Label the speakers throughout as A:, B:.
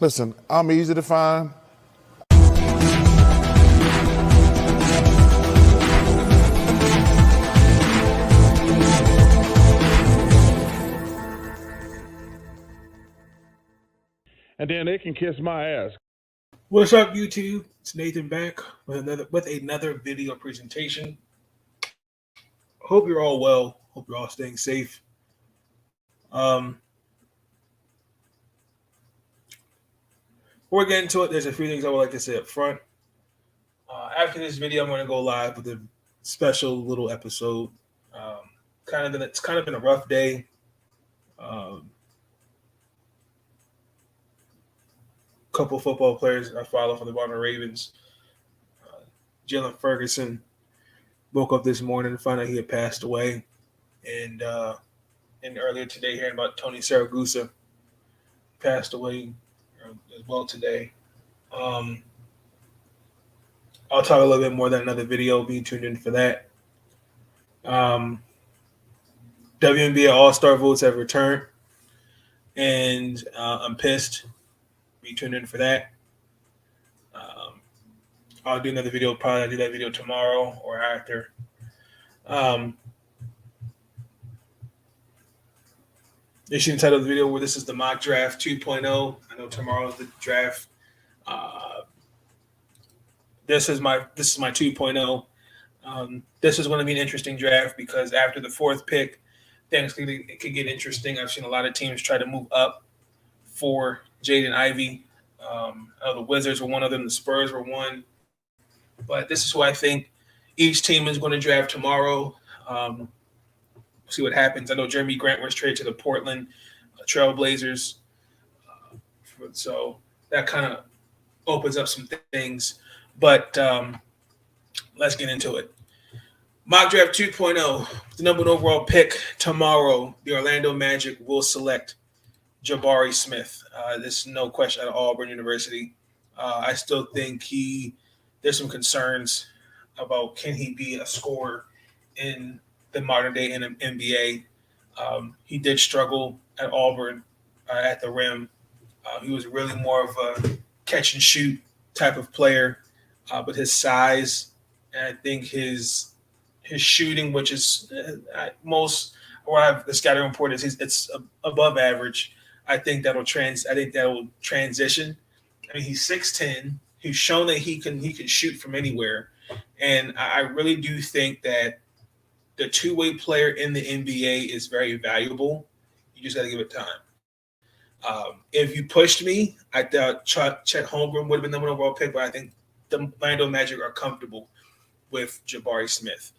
A: Listen, I'm easy to find. And then they can kiss my ass.
B: What's up, YouTube? It's Nathan back with another video presentation. Hope you're all well. Hope you're all staying safe. Before we get into it, there's a few things I would like to say up front. After this video, I'm going to go live with a special little episode. It's kind of been a rough day. Couple football players I follow from the Baltimore Ravens. Jalen Ferguson woke up this morning and found out he had passed away. And earlier today, hearing about Tony Saragusa passed away as well today. I'll talk a little bit more than another video. Be tuned in for that. WNBA All-Star votes have returned, and I'm pissed. Be tuned in for that. I'll do another video. Probably I'll do that video tomorrow or after. You should entitle the video where this is the mock draft 2.0. I know tomorrow is the draft. This is my 2.0. This is going to be an interesting draft because after the fourth pick, things it could get interesting. I've seen a lot of teams try to move up for Jaden Ivey. The Wizards were one of them. The Spurs were one. But this is who I think each team is going to draft tomorrow. See what happens. I know Jeremy Grant was traded to the Portland Trail Blazers. So that kind of opens up some things. But let's get into it. Mock Draft 2.0, the number one overall pick tomorrow, the Orlando Magic will select Jabari Smith. This is no question at Auburn University. I still think there's some concerns about can he be a scorer in the modern day NBA. He did struggle at Auburn at the rim. He was really more of a catch and shoot type of player, but his size and I think his shooting, which is most where I've the scouting report is it's above average. I think that'll transition. I mean, he's 6'10". He's shown that he can shoot from anywhere, and I really do think that the two-way player in the NBA is very valuable. You just got to give it time. If you pushed me, I thought Chet Holmgren would have been the number one overall pick, but I think the Orlando Magic are comfortable with Jabari Smith.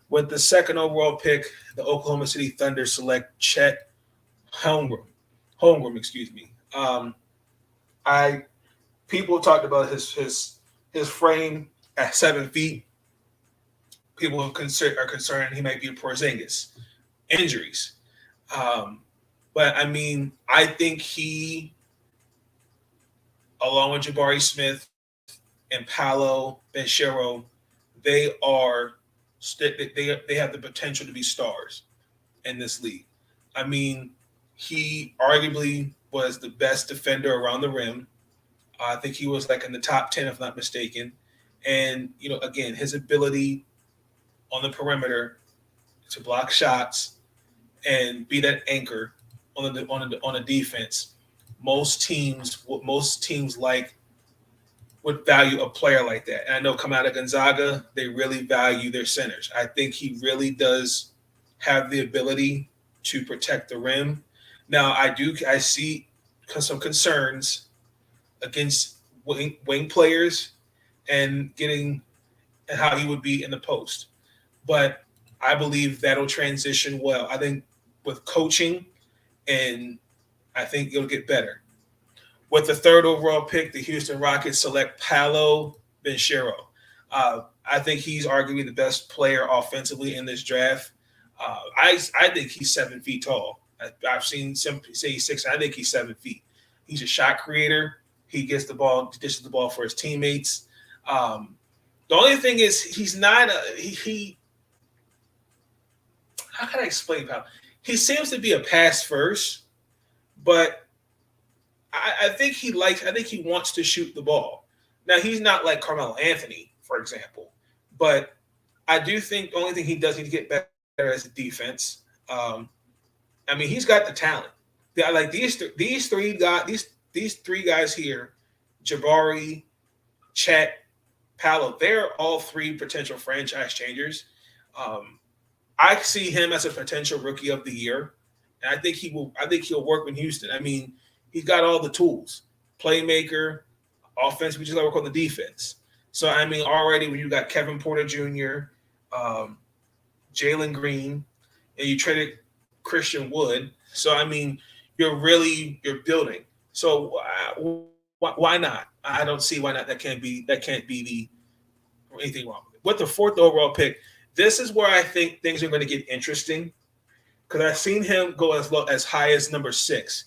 B: With the second overall pick, the Oklahoma City Thunder select Chet Holmgren. People talked about his frame at 7 feet. People are concerned he might be a Porzingis. Injuries. But, I mean, I think he, along with Jabari Smith and Paolo, Banchero, they have the potential to be stars in this league. I mean, he arguably was the best defender around the rim. I think he was like in the top 10, if not mistaken. And, again, his ability on the perimeter to block shots and be that anchor on a defense. Most teams would value a player like that. And I know coming out of Gonzaga, they really value their centers. I think he really does have the ability to protect the rim. Now, I see some concerns against wing players and how he would be in the post. But I believe that'll transition well. I think with coaching, and I think it'll get better. With the third overall pick, the Houston Rockets select Paolo Banchero. I think he's arguably the best player offensively in this draft. I think he's 7 feet tall. I've seen some say he's 6. I think he's 7 feet. He's a shot creator. He gets the ball, dishes the ball for his teammates. The only thing is he's not he. How can I explain Paolo? He seems to be a pass first, but
C: I think he wants to shoot the ball. Now he's not like Carmelo Anthony, for example, but I do think the only thing he does need to get better is defense. I mean, he's got the talent. Yeah, like these three guys here, Jabari, Chet, Paolo, they're all three potential franchise changers. I see him as a potential rookie of the year, and I think he'll work in Houston. I mean, he's got all the tools: playmaker, offense. We just got to work on the defense. So I mean, already when you got Kevin Porter Jr., Jalen Green, and you traded Christian Wood. So I mean, you're building. So why not? I don't see why not. That can't be anything wrong with it. With the 4th overall pick, this is where I think things are going to get interesting because I've seen him go as high as number 6.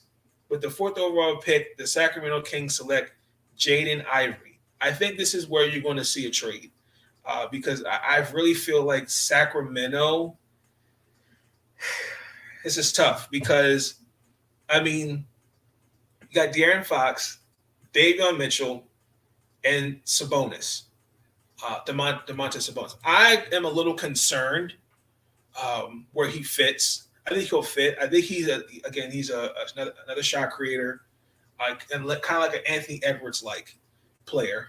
C: With the 4th overall pick, the Sacramento Kings select Jaden Ivey. I think this is where you're going to see a trade because I really feel like Sacramento. This is tough because, I mean, you got De'Aaron Fox, Davion Mitchell, and Sabonis, Domantas Sabonis. I am a little concerned where he fits. I think he'll fit. I think he's another shot creator, and kind of like an Anthony Edwards like player.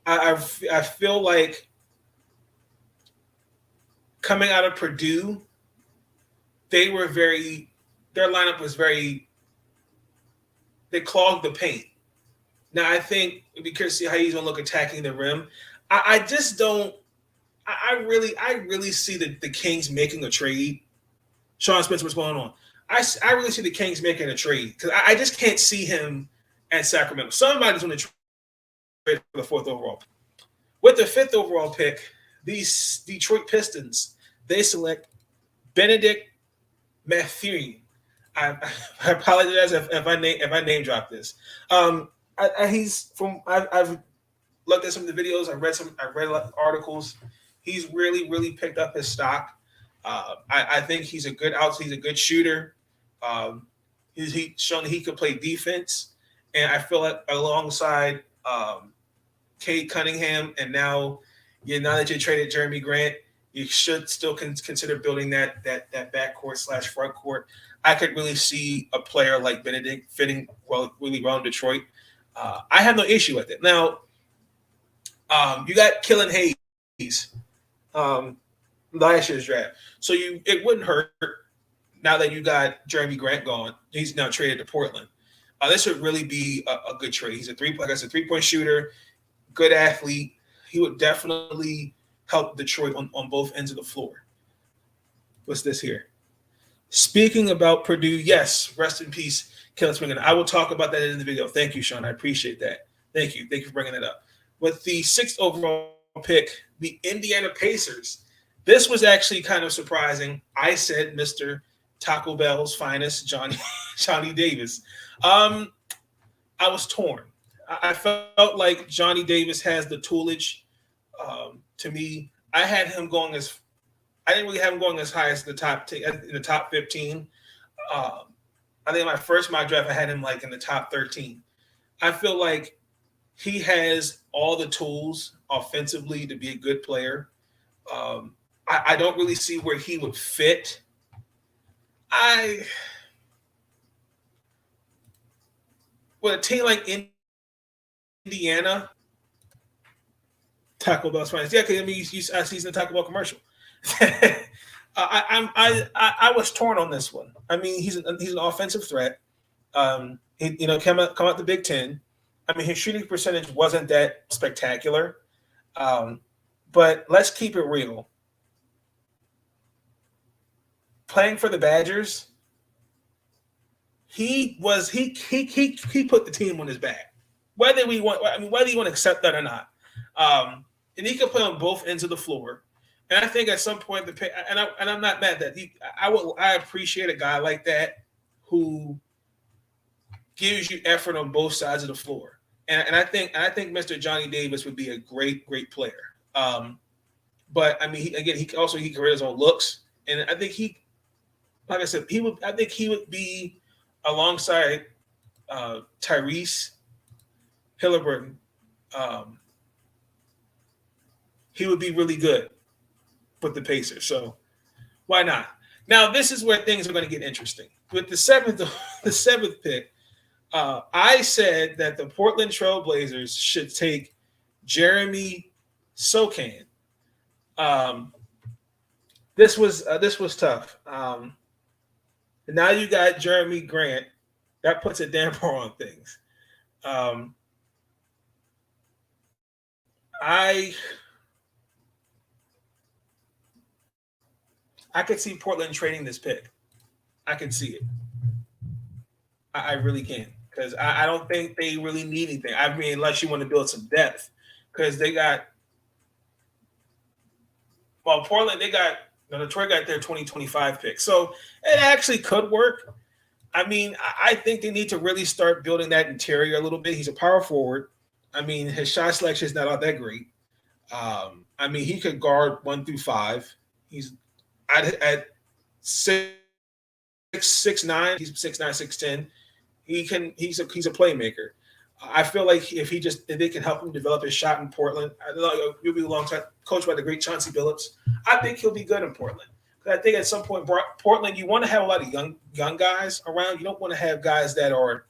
C: I feel like coming out of Purdue, their lineup was they clogged the paint. Now I think because see how he's gonna look attacking the rim. I just don't. I really see the Kings making a trade. Sean Spencer, what's going on? I really see the Kings making a trade because I just can't see him at Sacramento. Somebody's going to trade for the 4th overall. With the 5th overall pick, these Detroit Pistons, they select Benedict Mathurin. I apologize if I name drop this. I've looked at some of the videos. I read articles. He's really picked up his stock. I think he's a good shooter. He's shown he could play defense, and I feel like alongside Cade Cunningham, and now that you traded Jeremy Grant, you should still consider building that backcourt / front court. I could really see a player like Benedict fitting really well in Detroit. I have no issue with it. Now, you got Killian Hayes, last year's draft. So it wouldn't hurt now that you got Jeremy Grant gone. He's now traded to Portland. This would really be a good trade. He's a 3-point shooter, good athlete. He would definitely help Detroit on both ends of the floor. What's this here? Speaking about Purdue, yes, rest in peace, Kellen Swingen. I will talk about that in the video. Thank you, Sean. I appreciate that. Thank you for bringing that up. With the 6th overall pick, the Indiana Pacers. This was actually kind of surprising. I said Mr. Taco Bell's finest, Johnny Davis. I was torn. I felt like Johnny Davis has the toolage. To me, I didn't really have him going as high as in the top 15. I think my first mock draft, I had him like in the top 13. I feel like he has all the tools offensively to be a good player. I don't really see where he would fit. With a team like Indiana, Taco Bell's finest. Yeah, because I mean, I see the Taco Bell commercial. I was torn on this one. I mean, he's an offensive threat. He come out the Big Ten. I mean, his shooting percentage wasn't that spectacular. But let's keep it real. Playing for the Badgers, he put the team on his back. Whether you want to accept that or not. And he can play on both ends of the floor. And I think at some point I'm not mad that I appreciate a guy like that who gives you effort on both sides of the floor. And I think Mr. Johnny Davis would be a great player. But I mean, he can read his own looks, and I think he would be alongside Tyrese Halliburton, he would be really good with the Pacers. So why not? Now, this is where things are going to get interesting. With the seventh pick, I said that the Portland Trailblazers should take Jeremy Sochan. This was tough. Now you got Jeremy Grant. That puts a damper on things. I could see Portland trading this pick. I can see it. I really can, because I don't think they really need anything. I mean, unless you want to build some depth, because they got Portland. Detroit got their 2025 pick, so it actually could work. I mean, I think they need to really start building that interior a little bit. He's a power forward. I mean, his shot selection is not all that great. I mean, he could guard 1 through 5. He's at 6'9". He's 6'9", 6'10". He's a playmaker. I feel like if they can help him develop his shot in Portland, he'll be alongside coached by the great Chauncey Billups. I think he'll be good in Portland. I think at some point, Portland, you want to have a lot of young guys around. You don't want to have guys that are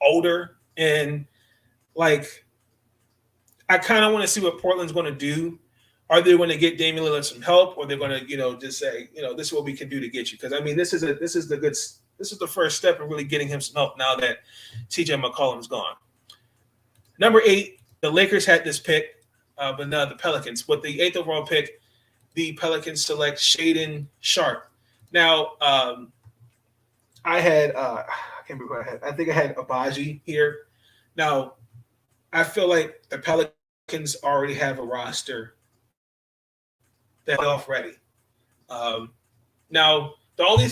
C: older, and like, I kind of want to see what Portland's going to do. Are they going to get Damian Lillard some help, or they're going to, just say, this is what we can do to get you? Because I mean, this is the first step in really getting him some help now that TJ McCollum's gone. Number 8, the Lakers had this pick, but now the Pelicans. With the 8th overall pick, the Pelicans select Shaedon Sharpe. Now, I had I can't remember who I had. I think I had Agbaji here. Now, I feel like the Pelicans already have a roster that's off ready. Now, the only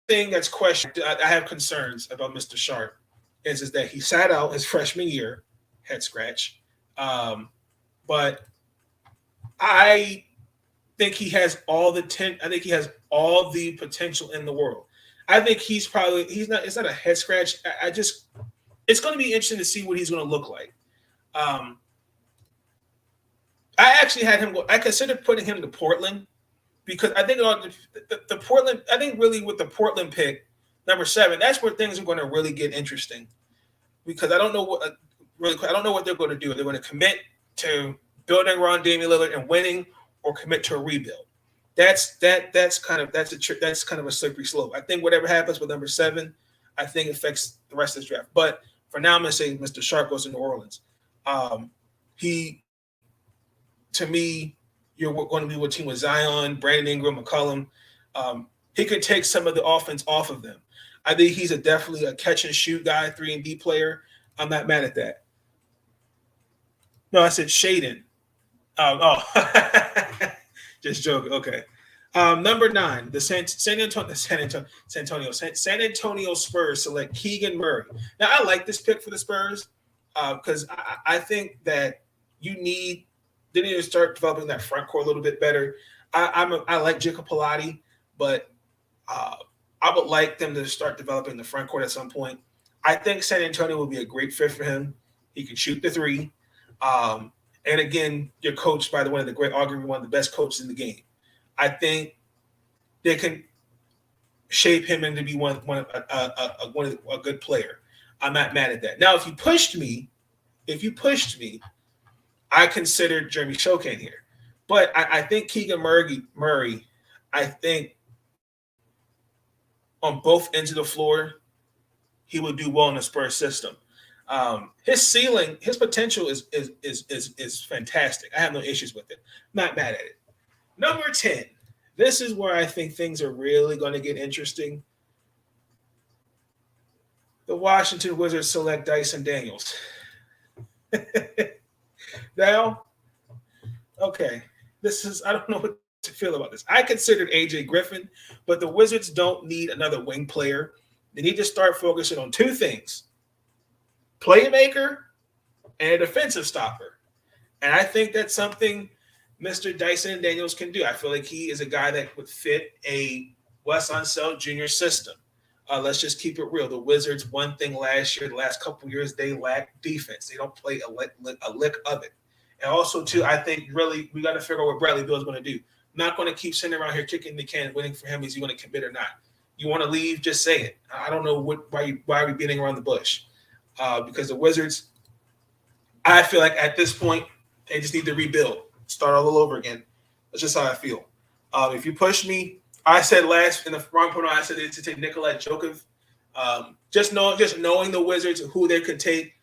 C: thing that's questioned, I have concerns about Mr. Sharpe, is that he sat out his freshman year, head scratch. But I think he has all the potential in the world. I think it's not a head scratch. It's going to be interesting to see what he's going to look like. I actually had him go. I considered putting him to Portland because I think the Portland. I think really with the Portland pick, number 7, that's where things are going to really get interesting. Because I don't know what they're going to do. They're going to commit to building around Damian Lillard and winning, or commit to a rebuild. That's kind of a slippery slope. I think whatever happens with number 7, I think affects the rest of this draft. But for now, I'm going to say Mr. Sharpe goes to New Orleans. To me, you're going to be with a team with Zion, Brandon Ingram, McCollum. He could take some of the offense off of them. I think he's definitely a catch and shoot guy, 3-and-D player. I'm not mad at that. No, I said Shaedon. Just joking. Okay. Number 9, the San Antonio Spurs select Keegan Murray. Now, I like this pick for the Spurs because I think that they need to start developing that front court a little bit better. I like Jacob Pilati, but I would like them to start developing the front court at some point. I think San Antonio will be a great fit for him. He can shoot the 3. And again, you're coached by arguably one of the best coaches in the game. I think they can shape him into be a good player. I'm not mad at that. Now, if you pushed me, I considered Jeremy Sochan here. But I think Keegan Murray, I think on both ends of the floor, he would do well in the Spurs system. His ceiling, his potential is fantastic. I have no issues with it. Not mad at it. Number 10. This is where I think things are really going to get interesting. The Washington Wizards select Dyson Daniels. Now, okay, I don't know what to feel about this. I considered AJ Griffin, but the Wizards don't need another wing player. They need to start focusing on 2 things: playmaker and a defensive stopper. And I think that's something Mr. Dyson Daniels can do. I feel like he is a guy that would fit a Wes Unseld Jr. system. Let's just keep it real. The Wizards, one thing last year, the last couple of years, they lack defense. They don't play a lick of it. And also, too, I think really we got to figure out what Bradley Beal is going to do. Not going to keep sitting around here kicking the can, waiting for him. Is he going to commit or not? You want to leave? Just say it. I don't know why are we beating around the bush? Because the Wizards, I feel like at this point they just need to rebuild, start all over again. That's just how I feel. If you push me, I said last in the wrong point, I said to take Nikola Jokic. Just knowing the Wizards, who they could take,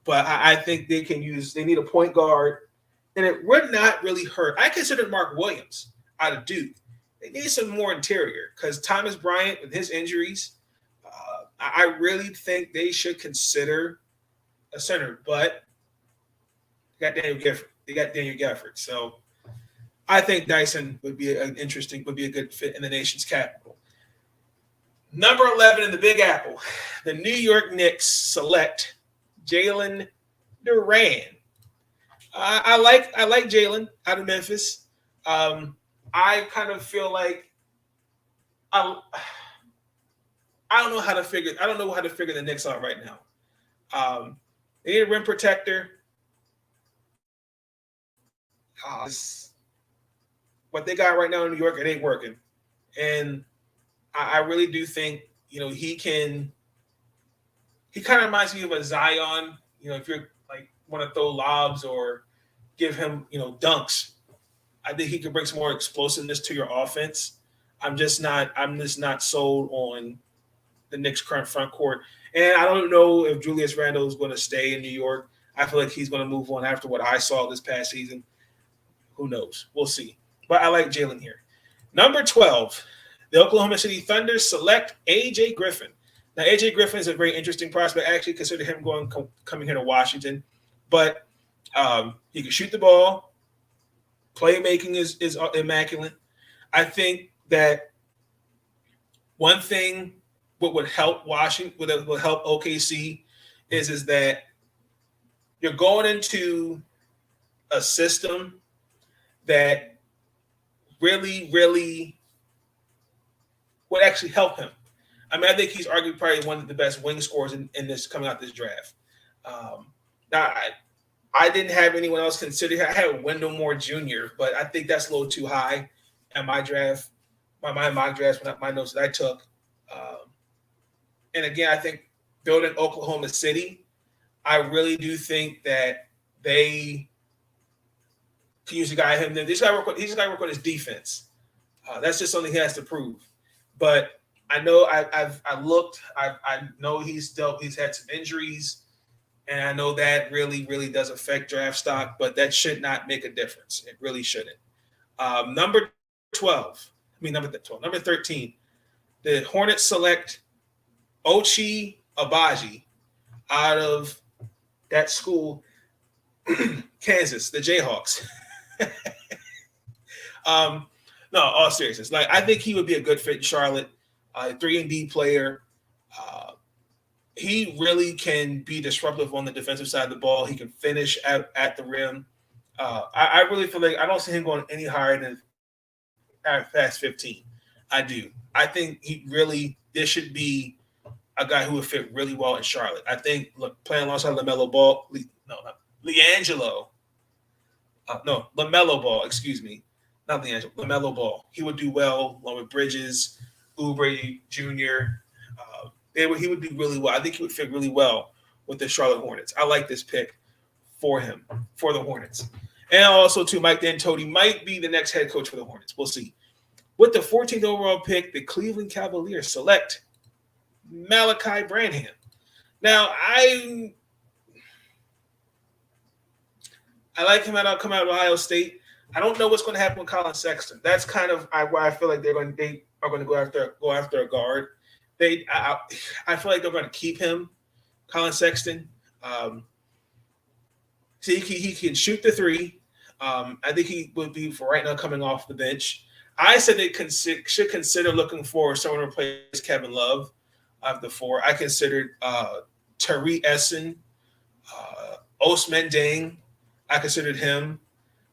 C: but I think they need a point guard, and it would not really hurt. I considered Mark Williams out of Duke. They need some more interior because Thomas Bryant with his injuries, I really think they should consider a center, but they got Daniel Gafford. So I think Dyson would be a good fit in the nation's capital. Number 11 in the Big Apple, the New York Knicks select Jalen Duren. I like Jalen out of Memphis. I kind of feel like I don't know how to figure the Knicks out right now. They need a rim protector. What they got right now in New York, it ain't working. And I really do think, he kind of reminds me of a Zion, if you're like want to throw lobs or give him, dunks. I think he could bring some more explosiveness to your offense. I'm just not sold on the Knicks' current front court. And I don't know if Julius Randle is going to stay in New York. I feel like he's going to move on after what I saw this past season. Who knows? We'll see. But I like Jalen here. Number 12, the Oklahoma City Thunder select A.J. Griffin. Now, A.J. Griffin is a very interesting prospect. I actually consider him coming here to Washington. But he can shoot the ball. Playmaking is immaculate. I think that one thing what would help Washington, what will help OKC is that you're going into a system that really, really would actually help him. I mean, I think he's arguably probably one of the best wing scorers in this coming out this draft. Now, I didn't have anyone else considered. I had Wendell Moore Jr., but I think that's a little too high in my draft, my mock drafts, my notes that I took. And again, I think building Oklahoma City, I really do think that they can use a guy him. He's got to work on his defense. That's just something he has to prove. But I know I looked. I know he's had some injuries, and I know that really, really does affect draft stock. But that should not make a difference. It really shouldn't. Number 13. The Hornets select Ochai Agbaji out of that school, Kansas, the Jayhawks. No, all seriousness. Like, I think he would be a good fit in Charlotte. 3-and-D player. He really can be disruptive on the defensive side of the ball. He can finish at the rim. I really feel like I don't see him going any higher than past 15. I do. I think this should be a guy who would fit really well in Charlotte. I think playing alongside LaMelo Ball, LaMelo Ball, excuse me. Not LiAngelo, LaMelo Ball. He would do well along with Bridges, Oubre Jr. He would do really well. I think he would fit really well with the Charlotte Hornets. I like this pick for him, for the Hornets. And also, too, Mike D'Antoni might be the next head coach for the Hornets. We'll see. With the 14th overall pick, the Cleveland Cavaliers select Malaki Branham. Now, I like him coming out of Ohio State. I don't know what's going to happen with Colin Sexton. That's kind of why I feel like they are going to go after a guard. I feel like they're going to keep him, Colin Sexton. He can shoot the three. I think he would be, for right now, coming off the bench. I said they should consider looking for someone to replace Kevin Love of the four. I considered Tari Eason, Ousmane Dieng. I considered him.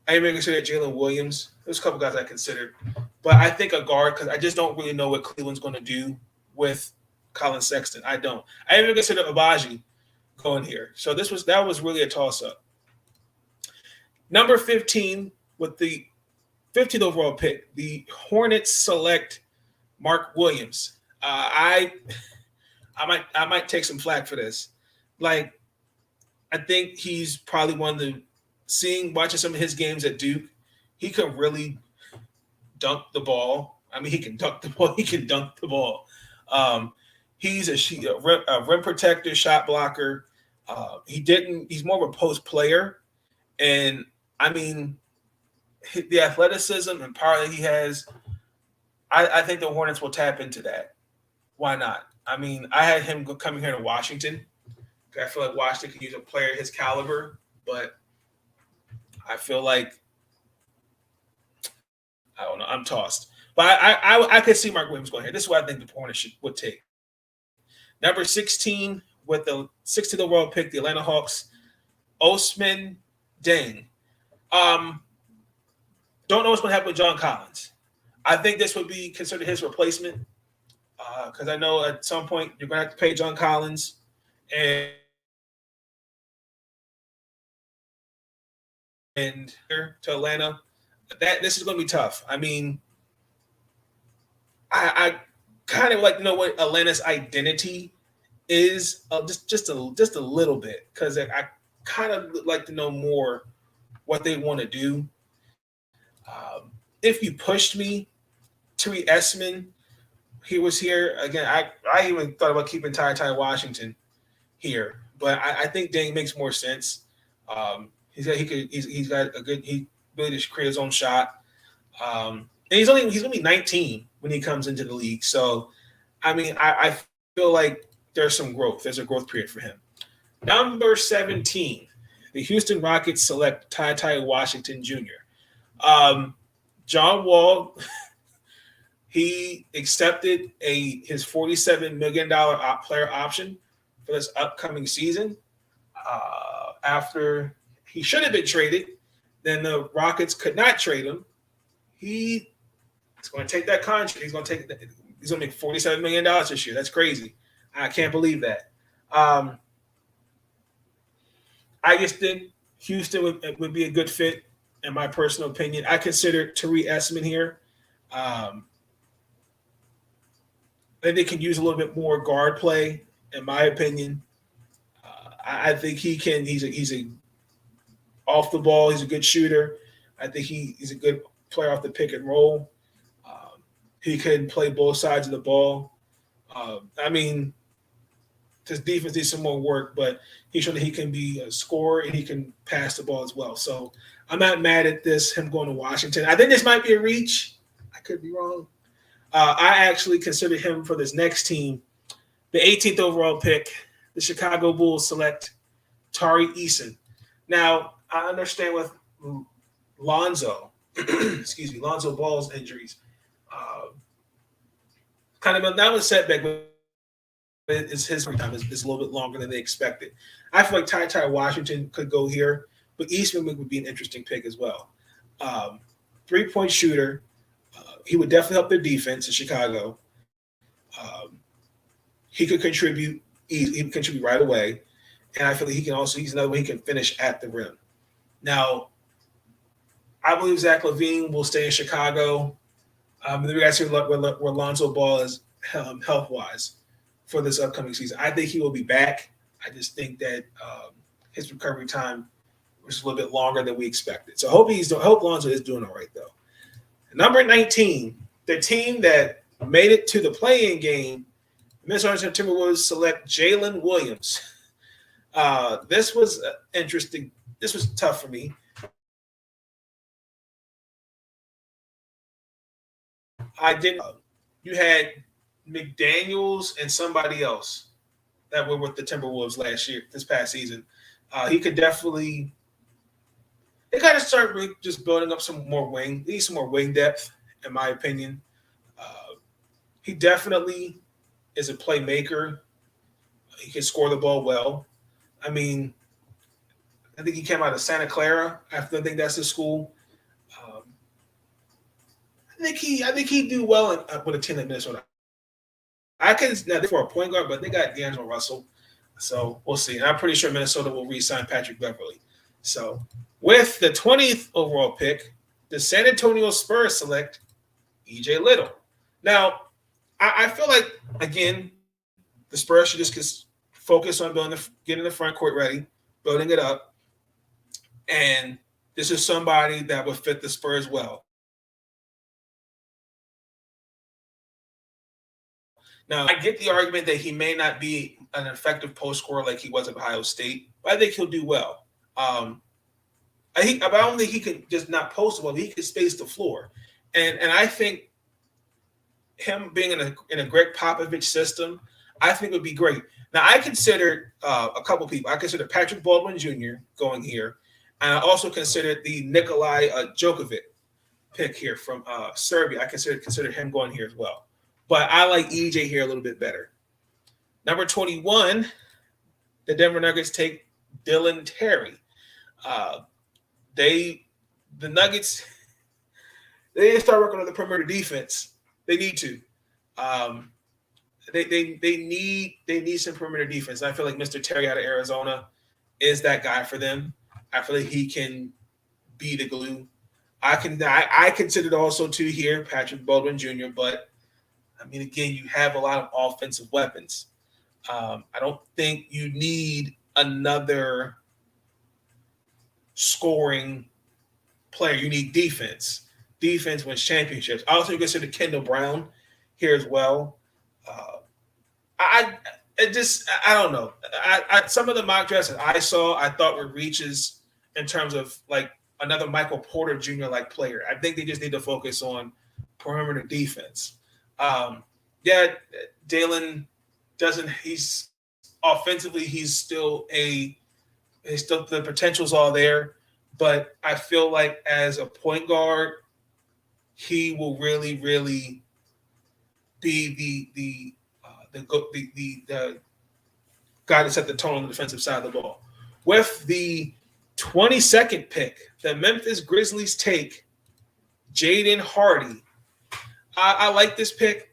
C: I even considered Jalen Williams. There's a couple guys I considered. But I think a guard, because I just don't really know what Cleveland's going to do with Colin Sexton. I don't. I even consider Agbaji going here. So that was really a toss-up. Number 15 with the 15th overall pick, the Hornets select Mark Williams. I might take some flack for this. Like, I think he's probably watching some of his games at Duke, he could really dunk the ball. I mean, he can dunk the ball. He can dunk the ball. He's a rim protector, shot blocker. He's more of a post player. And I mean, the athleticism and power that he has, I think the Hornets will tap into that. Why not? I mean, I had him coming here to Washington. I feel like Washington could use a player his caliber, but I feel like, I don't know, I'm tossed. But I could see Mark Williams going here. This is what I think the Hornets would take. Number 16 with the 16th overall pick, the Atlanta Hawks, Ousmane Dieng. Don't know what's going to happen with John Collins. I think this would be considered his replacement because I know at some point you're going to have to pay John Collins and to Atlanta. This is going to be tough. I mean, I kind of like to know what Atlanta's identity is, just a little bit, because I kind of like to know more what they want to do. If you pushed me, Tari Eason, he was here again. I even thought about keeping TyTy Washington here, but I think Dieng makes more sense. He really just create his own shot. And he's gonna be 19 when he comes into the league. So, I mean, I feel like there's some growth. There's a growth period for him. Number 17, the Houston Rockets select TyTy Washington Jr. John Wall, he accepted his $47 million player option for this upcoming season. After he should have been traded, then the Rockets could not trade him. He's going to take that contract. He's going to make $47 million this year. That's crazy. I can't believe that. I just think Houston would be a good fit, in my personal opinion. I consider Tari Eason here. I think they can use a little bit more guard play, in my opinion. I think he can. He's a off the ball. He's a good shooter. I think he's a good player off the pick and roll. He can play both sides of the ball. I mean, his defense needs some more work, but he showed that he can be a scorer and he can pass the ball as well. So I'm not mad at him going to Washington. I think this might be a reach. I could be wrong. I actually consider him for this next team. The 18th overall pick, the Chicago Bulls select Tari Eason. Now, I understand with Lonzo Ball's injuries, kind of that was a setback, but his time is a little bit longer than they expected. I feel like TyTy Washington could go here, but Eastman would be an interesting pick as well. 3-point shooter. He would definitely help their defense in Chicago. He could contribute. He can contribute right away. And I feel like he's another way he can finish at the rim. Now, I believe Zach LaVine will stay in Chicago. We got to see where Lonzo Ball is health-wise for this upcoming season. I think he will be back. I just think that his recovery time was a little bit longer than we expected. So I hope Lonzo is doing all right, though. Number 19, the team that made it to the play-in game, Minnesota Timberwolves select Jalen Williams. This was interesting. This was tough for me. You had McDaniels and somebody else that were with the Timberwolves this past season. He could definitely. They got to start just building up some more wing. They need some more wing depth, in my opinion. He definitely is a playmaker. He can score the ball well. I mean, I think he came out of Santa Clara. I think that's his school. I think he'd do well with a team like Minnesota. I I can now for a point guard, but they got D'Angelo Russell, so we'll see. And I'm pretty sure Minnesota will re-sign Patrick Beverly. So with the 20th overall pick, the San Antonio Spurs select EJ Liddell. Now, I feel like again, the Spurs should just focus on getting the front court ready, building it up, and this is somebody that would fit the Spurs well. Now, I get the argument that he may not be an effective post scorer like he was at Ohio State, but I think he'll do well. I don't think he could just not post well. He could space the floor, and I think him being in a Greg Popovich system, I think would be great. Now, I considered a couple people. I considered Patrick Baldwin Jr. going here, and I also considered the Nikolai Djokovic pick here from Serbia. I considered him going here as well. But I like EJ here a little bit better. Number 21, the Denver Nuggets take Dylan Terry. The Nuggets, they need to start working on the perimeter defense. They need to. They need some perimeter defense. I feel like Mr. Terry out of Arizona is that guy for them. I feel like he can be the glue. I considered also too here Patrick Baldwin Jr., but I mean, again, you have a lot of offensive weapons. I don't think you need another scoring player. You need defense. Defense wins championships. I also consider Kendall Brown here as well. I don't know. Some of the mock drafts that I saw, I thought were reaches in terms of like another Michael Porter Jr. like player. I think they just need to focus on perimeter defense. Dalen doesn't. He's offensively. He's still the potential's all there, but I feel like as a point guard, he will really, really be the guy to set the tone on the defensive side of the ball. With the 22nd pick, the Memphis Grizzlies take Jaden Hardy. I like this pick.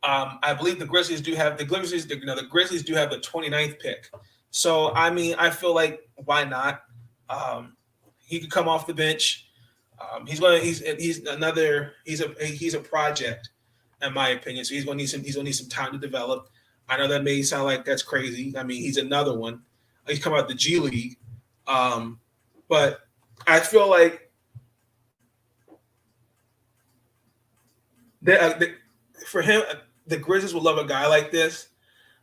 C: I believe the Grizzlies do have the 29th pick. So I mean, I feel like why not? He could come off the bench. He's a project, in my opinion. So he's gonna need some time to develop. I know that may sound like that's crazy. I mean, he's another one. He's come out the G League, but I feel like for him, the Grizzlies will love a guy like this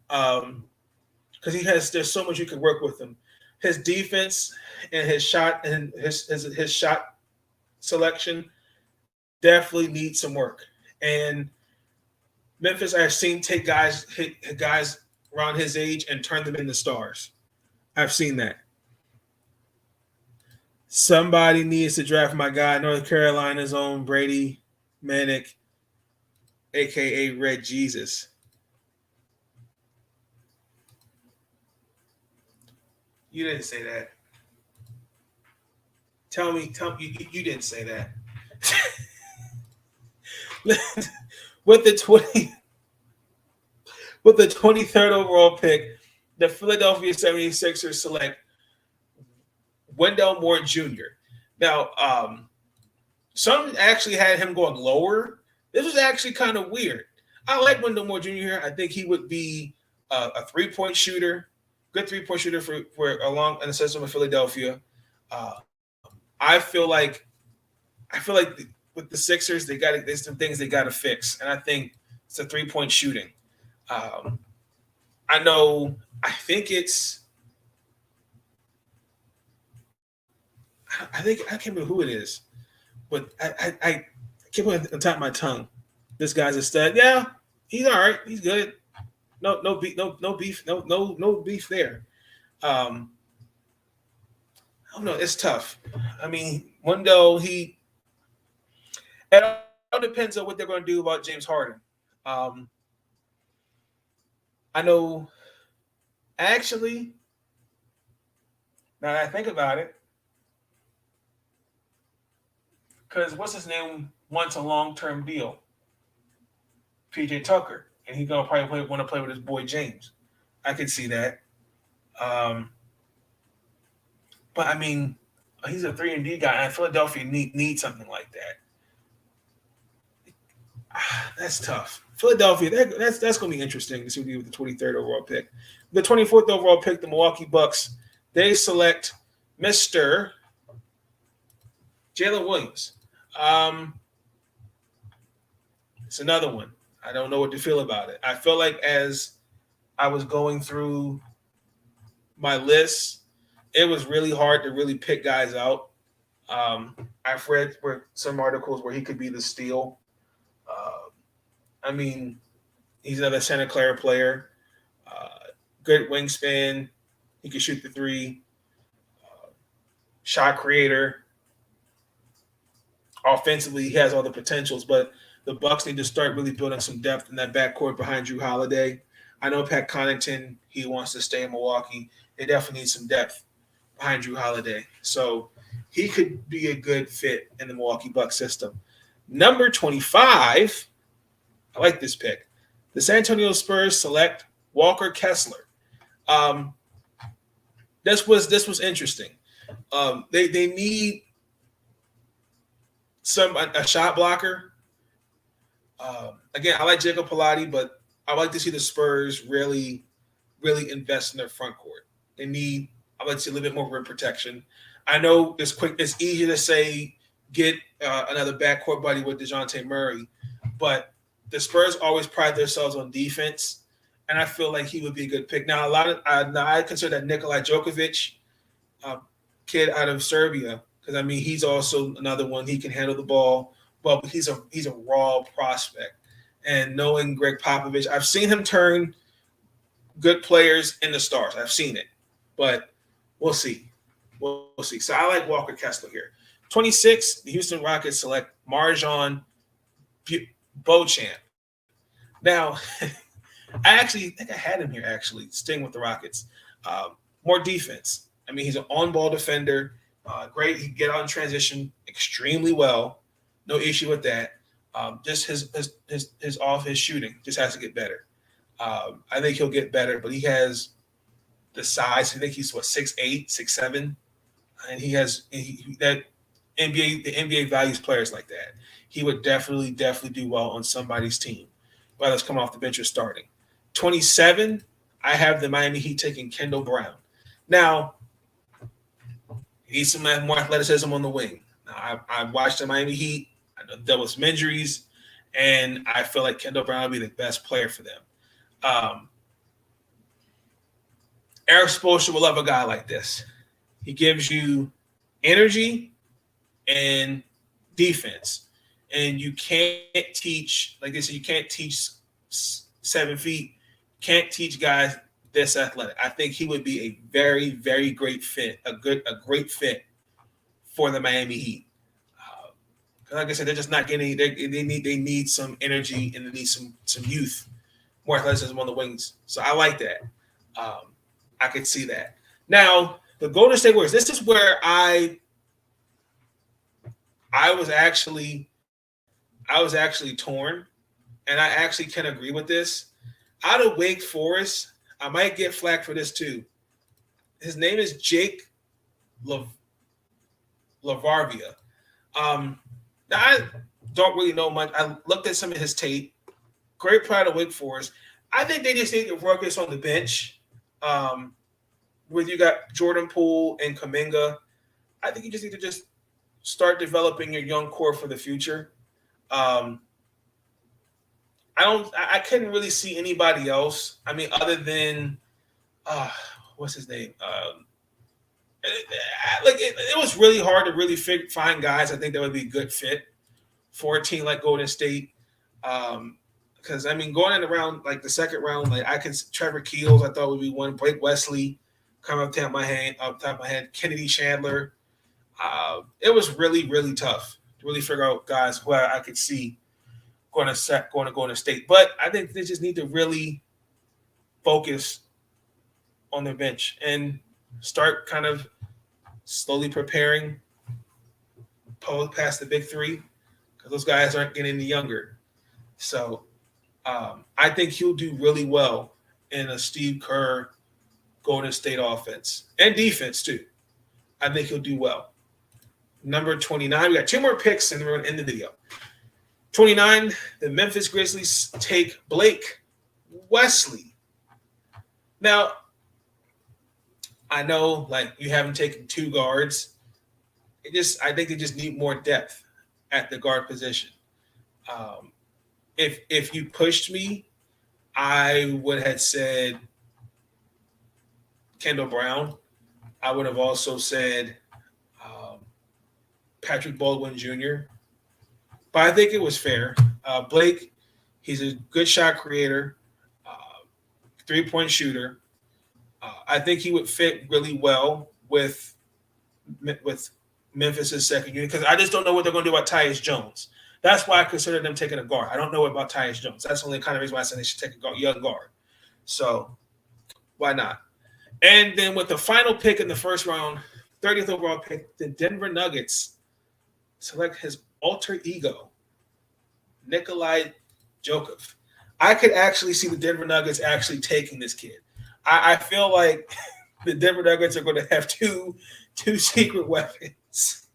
C: because there's so much you can work with him. His defense and his shot and his shot selection definitely needs some work. And Memphis, I've seen hit guys around his age and turn them into stars. I've seen that. Somebody needs to draft my guy, North Carolina's own Brady Manick, a.k.a. Red Jesus. You didn't say that. Tell me you didn't say that. With the 23rd overall pick, the Philadelphia 76ers select Wendell Moore Jr. Now, some actually had him going lower. This was actually kind of weird. I like Wendell Moore Jr. here. I think he would be a three-point shooter, good three-point shooter for along in the system of Philadelphia. I feel like with the Sixers, there's some things they got to fix, and I think it's a three-point shooting. I can't remember who it is, but I can't put it on top of my tongue. This guy's a stud. Yeah, he's all right. He's good. No beef there. I don't know. It's tough. I mean, Wendell, it all depends on what they're going to do about James Harden. I know, actually, now that I think about it, because what's his name wants a long-term deal? PJ Tucker. and he's gonna probably want to play with his boy James. I could see that. But I mean, he's a 3-and-D guy, and Philadelphia needs something like that. That's tough. Philadelphia, that's going to be interesting to see what they do with the 23rd overall pick. The 24th overall pick, the Milwaukee Bucks, they select Mr. Jalen Williams. It's another one. I don't know what to feel about it. I feel like as I was going through my list, it was really hard to really pick guys out. I've read some articles where he could be the steal. I mean, he's another Santa Clara player. Good wingspan. He can shoot the three. Shot creator. Offensively, he has all the potentials, but the Bucks need to start really building some depth in that backcourt behind Drew Holiday. I know Pat Connaughton, he wants to stay in Milwaukee. They definitely need some depth behind Drew Holiday. So he could be a good fit in the Milwaukee Bucks system. Number 25, I like this pick. The San Antonio Spurs select Walker Kessler. This was interesting. They need a shot blocker. Again, I like Jacob Pilates, but I like to see the Spurs really, really invest in their front court. I like to see a little bit more rim protection. I know it's easier to say get another backcourt buddy with DeJounte Murray, but the Spurs always pride themselves on defense, and I feel like he would be a good pick. Now, I consider that Nikolai Djokovic, kid out of Serbia, because I mean he's also another one. He can handle the ball well, but he's a raw prospect. And knowing Greg Popovich, I've seen him turn good players into stars. I've seen it, but we'll see. We'll see. So I like Walker Kessler here. 26, the Houston Rockets select Marjon Beauchamp. Now, I think I had him here, staying with the Rockets. More defense. I mean, he's an on-ball defender. Great. He can get out in transition extremely well. No issue with that. Just his shooting just has to get better. I think he'll get better, but he has the size. I think he's 6'8", 6'7", and the NBA values players like that. He would definitely do well on somebody's team, whether it's coming off the bench or starting. 27, I have the Miami Heat taking Kendall Brown. Now, he needs some more athleticism on the wing. Now, I've watched the Miami Heat. I know there was some injuries, and I feel like Kendall Brown will be the best player for them. Eric Spoelstra will love a guy like this. He gives you energy and defense. And you can't teach, like they said, you can't teach 7 feet. Can't teach guys this athletic. I think he would be a very, very great fit, a great fit for the Miami Heat. Like I said, they're just not getting. They need some energy and they need some youth, more athleticism on the wings. So I like that. I could see that. Now the Golden State Warriors. This is where I was actually torn, and I actually can agree with this. Out of Wake Forest, I might get flack for this too. His name is Jake LaVarvia. Now, I don't really know much. I looked at some of his tape. Great player out of Wake Forest. I think they just need to focus on the bench. Where you got Jordan Poole and Kuminga. I think you just need to just start developing your young core for the future. I couldn't really see anybody else. I mean, other than what's his name? It was really hard to really find guys I think that would be a good fit for a team like Golden State. Because I mean, going in around like the second round, Trevor Keels I thought would be one. Blake Wesley, come up top of my head. Kennedy Chandler. It was really, really tough to really figure out guys who I could see going to Golden State. But I think they just need to really focus on their bench and start kind of slowly preparing past the big three, because those guys aren't getting any younger. So I think he'll do really well in a Steve Kerr Golden State offense and defense too. I think he'll do well. Number 29, we got 2 more picks and we're going to end the video. 29, the Memphis Grizzlies take Blake Wesley. Now, I know like you haven't taken 2 guards. I think they just need more depth at the guard position. If you pushed me, I would have said Kendall Brown. I would have also said Patrick Baldwin Jr. But I think it was fair. Blake, he's a good shot creator, 3-point shooter. I think he would fit really well with Memphis' second unit because I just don't know what they're going to do about Tyus Jones. That's why I consider them taking a guard. I don't know about Tyus Jones. That's the only kind of reason why I said they should take a young guard. So why not? And then with the final pick in the first round, 30th overall pick, the Denver Nuggets select his alter ego, Nikolai Jokic. I could actually see the Denver Nuggets actually taking this kid. I feel like the Denver Nuggets are going to have two secret weapons.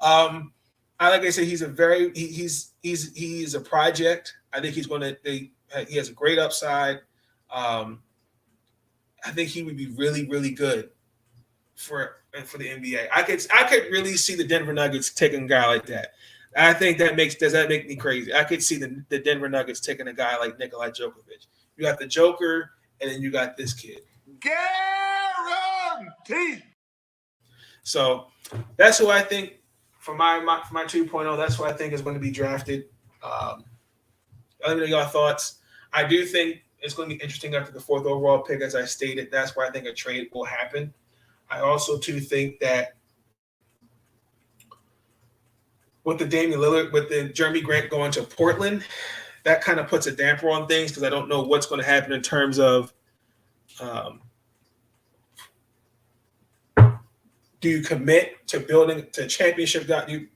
C: Like I said, he's a project. I think he has a great upside. I think he would be really, really good for the NBA. I could really see the Denver Nuggets taking a guy like that. I think does that make me crazy? I could see the Denver Nuggets taking a guy like Nikolai Jokic. You got the Joker, and then you got this kid.
A: Guaranteed.
C: So that's who I think for my 2.0. That's who I think is going to be drafted. Let me know your thoughts. I do think it's going to be interesting after the 4th overall pick, as I stated. That's where I think a trade will happen. I also too think that with the Damian Lillard, with the Jeremy Grant going to Portland, that kind of puts a damper on things because I don't know what's going to happen in terms of do you commit to building to championship? Trying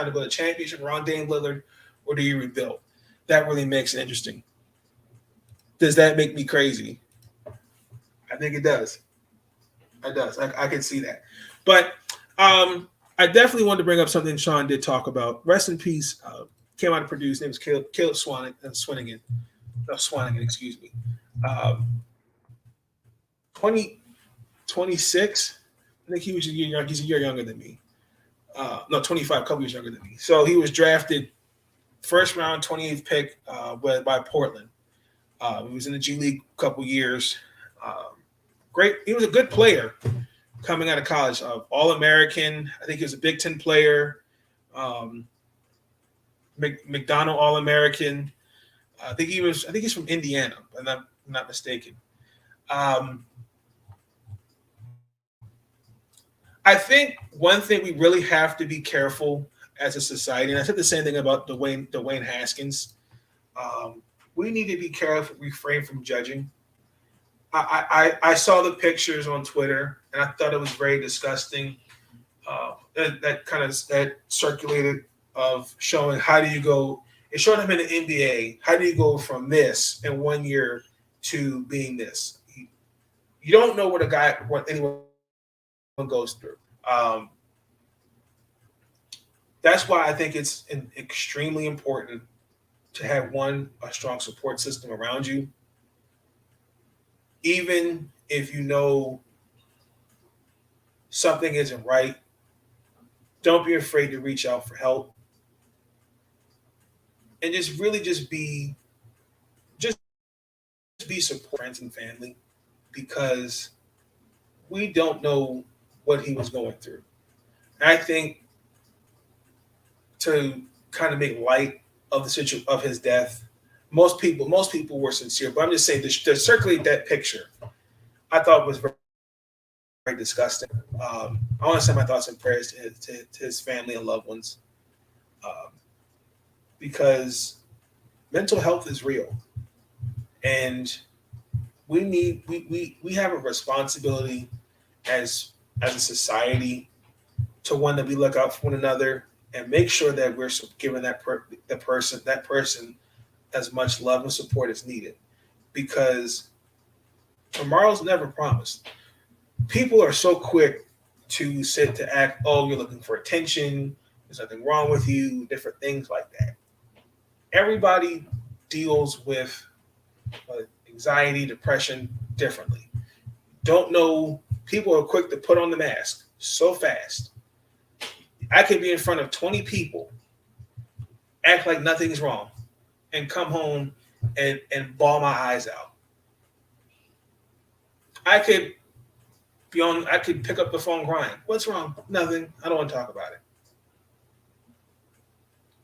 C: to build a championship around Damian Lillard, or do you rebuild? That really makes it interesting. Does that make me crazy? I think it does. It does. I can see that. But I definitely wanted to bring up something Sean did talk about. Rest in peace. Came out of Purdue. His name is Caleb Swanigan. No, Swanigan, excuse me. 26. I think he was a year young. He's a year younger than me. 25, a couple years younger than me. So he was drafted first round, 28th pick by Portland. He was in the G League a couple years. Great. He was a good player coming out of college. All-American. I think he was a Big Ten player. McDonald All-American. I think he's from Indiana, if I'm not mistaken. I think one thing we really have to be careful as a society, and I said the same thing about Dwayne Haskins. We need to be careful, refrain from judging. I saw the pictures on Twitter, and I thought it was very disgusting. That circulated of showing how do you go. It showed him in the NBA. How do you go from this in 1 year to being this? You don't know what anyone goes through. That's why I think it's extremely important to have a strong support system around you. Even if you know something isn't right, don't be afraid to reach out for help. And just be support friends and family, because we don't know what he was going through. And I think to kind of make light of the situation of his death, most people were sincere, but I'm just saying to circulate that picture, I thought was very, very disgusting. I want to send my thoughts and prayers to his family and loved ones, because mental health is real, and we have a responsibility as a society to one that we look out for one another and make sure that we're giving that person as much love and support as needed, because tomorrow's never promised. People are so quick to sit to act, oh, you're looking for attention, there's nothing wrong with you, different things like that. Everybody deals with anxiety, depression differently. Don't know, people are quick to put on the mask so fast. I could be in front of 20 people, act like nothing's wrong, and come home and bawl my eyes out. I could pick up the phone crying. What's wrong? Nothing. I don't want to talk about it.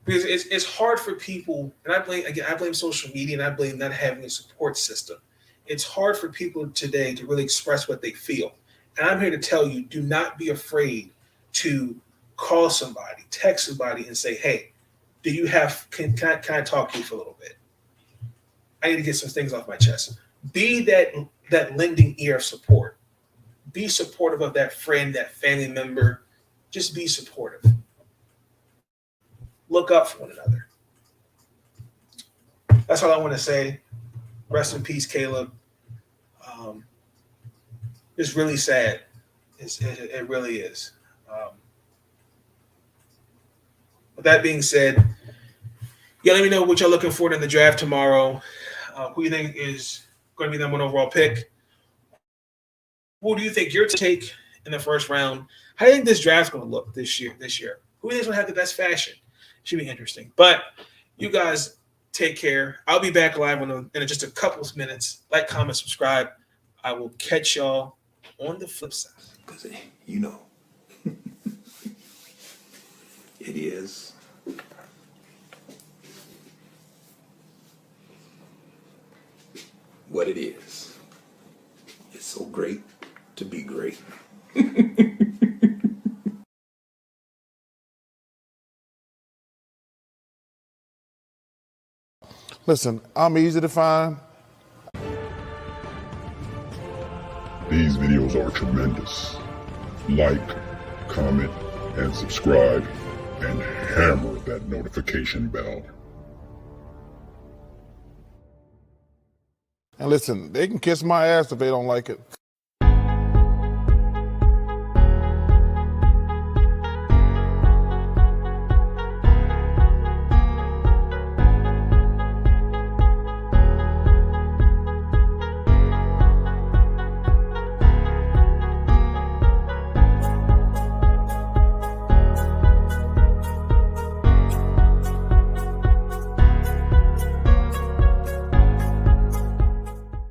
C: Because it's hard for people, and I blame social media, and I blame not having a support system. It's hard for people today to really express what they feel. And I'm here to tell you, do not be afraid to call somebody, text somebody, and say, hey, do you have, can I talk to you for a little bit? I need to get some things off my chest. Be that lending ear of support. Be supportive of that friend, that family member. Just be supportive. Look up for one another. That's all I want to say. Rest in peace, Caleb. It's really sad. It really is. With that being said, yeah, let me know what you're looking for in the draft tomorrow. Who you think is going to be the number 1 overall pick? Who do you think your take in the first round? How do you think this draft's going to look this year? Who do you think is going to have the best fashion? Should be interesting. But you guys take care. I'll be back live in just a couple of minutes. Like, comment, subscribe. I will catch y'all on the flip side.
D: Because, you know, it is what it is. It's so great to be great.
A: Listen, I'm easy to find.
E: These videos are tremendous. Like, comment, and subscribe, and hammer that notification bell.
A: And listen, they can kiss my ass if they don't like it.